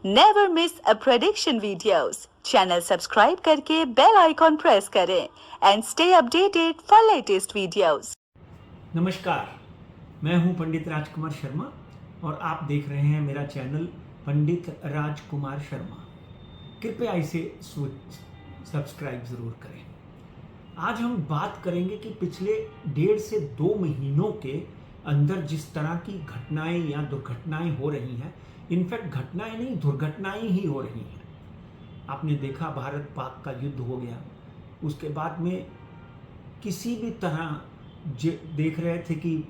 Never miss अ prediction videos. Channel subscribe करके bell icon press करें and stay updated for latest videos. नमस्कार, मैं हूं पंडित राजकुमार शर्मा और आप देख रहे हैं मेरा चैनल पंडित राजकुमार शर्मा। कृपया इसे सब्सक्राइब ज़रूर करें। आज हम बात करेंगे कि पिछले 1.5 से 2 महीनों के अंदर जिस तरह की घटनाएं या दुर्घटनाएं हो रही हैं, इनफैक्ट घटनाएं नहीं, दुर्घटनाएं ही हो रही हैं। आपने देखा भारत पाक का युद्ध हो गया, उसके बाद में किसी भी तरह देख रहे थे कि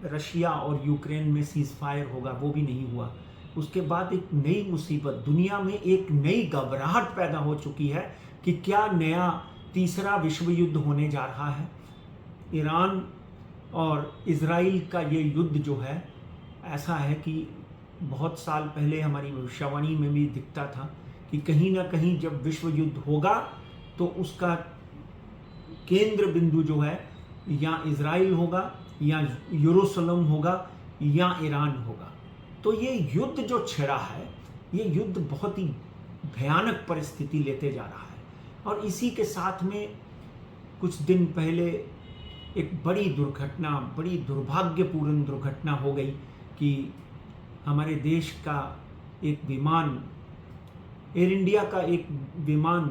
रशिया और यूक्रेन में सीज फायर होगा, वो भी नहीं हुआ। उसके बाद एक नई मुसीबत, दुनिया में एक नई घबराहट पैदा हो चुकी है कि क्या नया तीसरा विश्व युद्ध होने जा रहा है। ईरान और इजराइल का ये युद्ध जो है, ऐसा है कि बहुत साल पहले हमारी भविष्यवाणी में भी दिखता था कि कहीं ना कहीं जब विश्व युद्ध होगा तो उसका केंद्र बिंदु जो है या इजराइल होगा या यरूशलेम होगा या ईरान होगा। तो ये युद्ध जो छिड़ा है, ये युद्ध बहुत ही भयानक परिस्थिति लेते जा रहा है। और इसी के साथ में कुछ दिन पहले एक बड़ी दुर्घटना, बड़ी दुर्भाग्यपूर्ण दुर्घटना हो गई कि हमारे देश का एक विमान, एयर इंडिया का एक विमान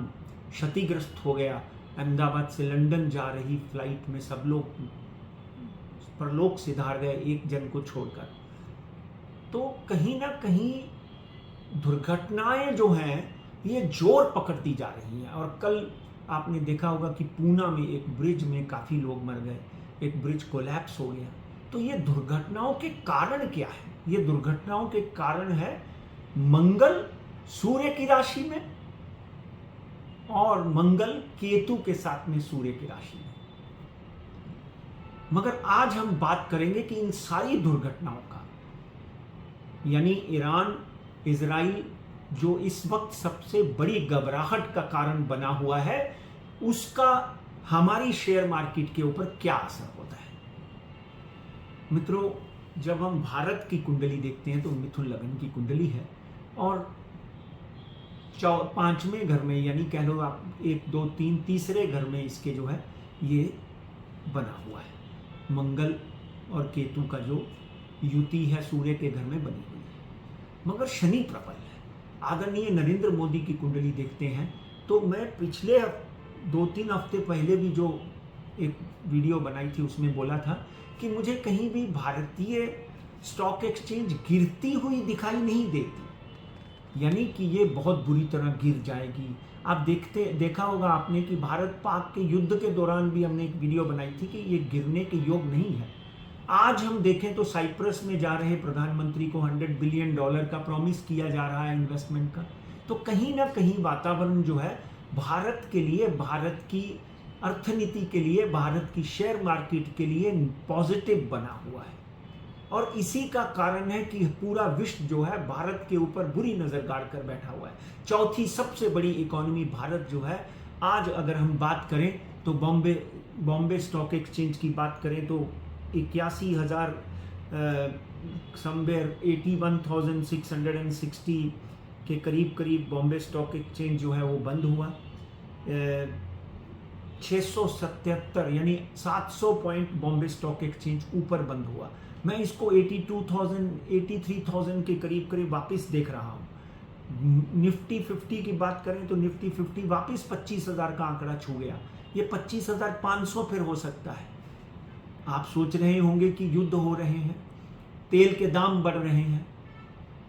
क्षतिग्रस्त हो गया। अहमदाबाद से लंदन जा रही फ्लाइट में सब लोग परलोक सिधार गए, एक जन को छोड़कर। तो कहीं ना कहीं दुर्घटनाएं जो हैं ये जोर पकड़ती जा रही हैं। और कल आपने देखा होगा कि पूना में एक ब्रिज में काफ़ी लोग मर गए, एक ब्रिज कोलैप्स हो गया। तो ये दुर्घटनाओं के कारण क्या है? ये दुर्घटनाओं के कारण है मंगल सूर्य की राशि में और मंगल केतु के साथ में सूर्य की राशि में। मगर आज हम बात करेंगे कि इन सारी दुर्घटनाओं का, यानी ईरान इजराइल जो इस वक्त सबसे बड़ी घबराहट का कारण बना हुआ है, उसका हमारी शेयर मार्केट के ऊपर क्या असर होता है। मित्रों, जब हम भारत की कुंडली देखते हैं तो मिथुन लग्न की कुंडली है और 5वें घर में, यानी कह लो आप 1 2 3 तीसरे घर में इसके जो है ये बना हुआ है। मंगल और केतु का जो युति है सूर्य के घर में बनी हुई है। मगर शनि प्रबल है। आदरणीय नरेंद्र मोदी की कुंडली देखते हैं तो मैं पिछले 2-3 हफ्ते पहले भी जो एक वीडियो बनाई थी उसमें बोला था कि मुझे कहीं भी भारतीय स्टॉक एक्सचेंज गिरती हुई दिखाई नहीं देती, यानी कि ये बहुत बुरी तरह गिर जाएगी। आप देखा होगा आपने कि भारत पाक के युद्ध के दौरान भी हमने एक वीडियो बनाई थी कि ये गिरने के योग नहीं है। आज हम देखें तो साइप्रस में जा रहे प्रधानमंत्री को $100 बिलियन का प्रॉमिस किया जा रहा है इन्वेस्टमेंट का। तो कहीं ना कहीं वातावरण जो है भारत के लिए, भारत की अर्थनीति के लिए, भारत की शेयर मार्केट के लिए पॉजिटिव बना हुआ है। और इसी का कारण है कि पूरा विश्व जो है भारत के ऊपर बुरी नजर गाड़ कर बैठा हुआ है। चौथी सबसे बड़ी इकोनॉमी भारत जो है, आज अगर हम बात करें तो बॉम्बे स्टॉक एक्सचेंज की बात करें तो 81,000 समवेयर 81,660 के करीब बॉम्बे स्टॉक एक्सचेंज जो है वो बंद हुआ। 677 यानी 700 पॉइंट बॉम्बे स्टॉक एक्सचेंज ऊपर बंद हुआ। मैं इसको 82,000 83,000 के करीब वापस देख रहा हूँ। निफ्टी 50 की बात करें तो निफ्टी 50 वापस 25,000 का आंकड़ा छू गया। ये 25,500 फिर हो सकता है। आप सोच रहे होंगे कि युद्ध हो रहे हैं, तेल के दाम बढ़ रहे हैं,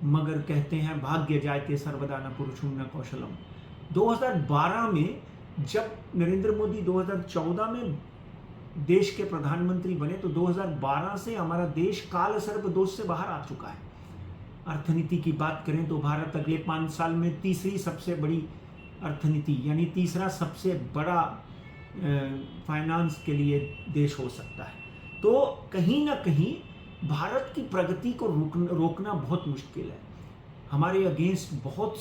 मगर कहते हैं भाग्य जायते सर्वदा न पुरुषम न कौशलम। 2012 में जब नरेंद्र मोदी 2014 में देश के प्रधानमंत्री बने तो 2012 से हमारा देश काल सर्प दोष से बाहर आ चुका है। अर्थनीति की बात करें तो भारत अगले 5 साल में तीसरी सबसे बड़ी अर्थनीति, यानी तीसरा सबसे बड़ा फाइनेंस के लिए देश हो सकता है। तो कहीं ना कहीं भारत की प्रगति को रोकना बहुत मुश्किल है। हमारे अगेंस्ट बहुत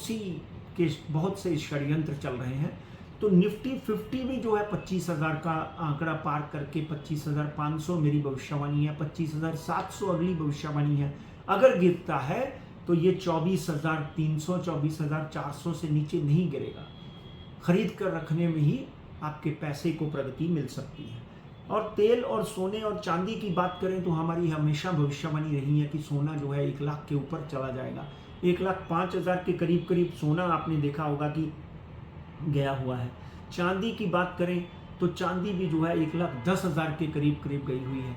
से षड्यंत्र चल रहे हैं। तो निफ्टी 50 भी जो है 25,000 का आंकड़ा पार करके 25,500 मेरी भविष्यवाणी है, 25,700 अगली भविष्यवाणी है, अगर गिरता है तो ये 24,300 24,400 से नीचे नहीं गिरेगा। खरीद कर रखने में ही आपके पैसे को प्रगति मिल सकती है। और तेल और सोने और चांदी की बात करें तो हमारी हमेशा भविष्यवाणी रही है कि सोना जो है 1 लाख के ऊपर चला जाएगा। 1,05,000 के करीब करीब सोना आपने देखा होगा कि गया हुआ है। चांदी की बात करें तो चांदी भी जो है 1,10,000 के करीब करीब गई हुई है।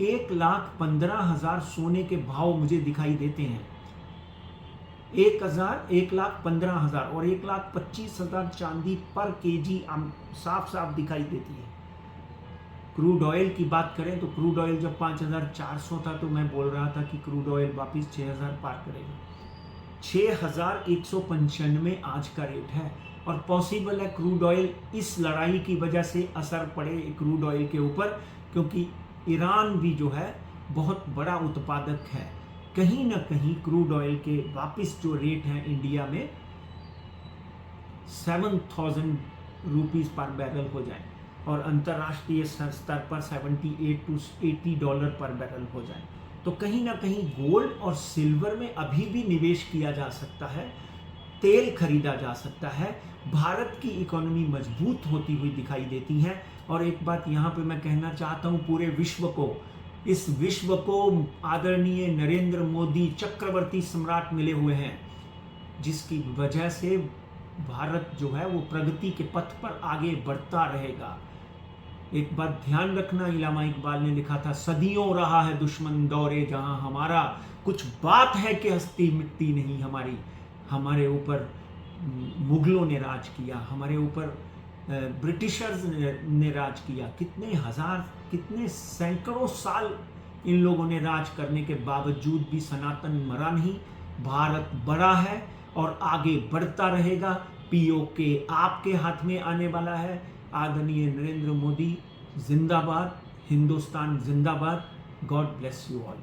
1,15,000 सोने के भाव मुझे दिखाई देते हैं। 1,15,000 और 1,25,000 चांदी पर केजी साफ साफ दिखाई देती है। क्रूड ऑयल की बात करें तो क्रूड ऑयल जब 5,400 था तो मैं बोल रहा था कि क्रूड ऑयल वापस 6,000 पार करेगा। 6,195 आज का रेट है और पॉसिबल है क्रूड ऑयल इस लड़ाई की वजह से असर पड़े क्रूड ऑयल के ऊपर, क्योंकि ईरान भी जो है बहुत बड़ा उत्पादक है। कहीं ना कहीं क्रूड ऑयल के वापस जो रेट हैं इंडिया में 7,000 रुपीस पर बैरल हो जाए और अंतर्राष्ट्रीय स्तर पर 78 to 80 डॉलर पर बैरल हो जाए, तो कहीं ना कहीं गोल्ड और सिल्वर में अभी भी निवेश किया जा सकता है, तेल खरीदा जा सकता है। भारत की इकोनॉमी मजबूत होती हुई दिखाई देती है। और एक बात यहाँ पे मैं कहना चाहता हूँ पूरे विश्व को, इस विश्व को आदरणीय नरेंद्र मोदी चक्रवर्ती सम्राट मिले हुए हैं, जिसकी वजह से भारत जो है वो प्रगति के पथ पर आगे बढ़ता रहेगा। एक बात ध्यान रखना, इलामा इकबाल ने लिखा था, सदियों रहा है दुश्मन दौरे जहां हमारा, कुछ बात है कि हस्ती मिट्टी नहीं हमारी। हमारे ऊपर मुगलों ने राज किया, हमारे ऊपर ब्रिटिशर्स ने राज किया, कितने सैकड़ों साल इन लोगों ने राज करने के बावजूद भी सनातन मरा नहीं। भारत बड़ा है और आगे बढ़ता रहेगा। पीओके आपके हाथ में आने वाला है। आदरणीय नरेंद्र मोदी जिंदाबाद, हिंदुस्तान जिंदाबाद। God bless you all.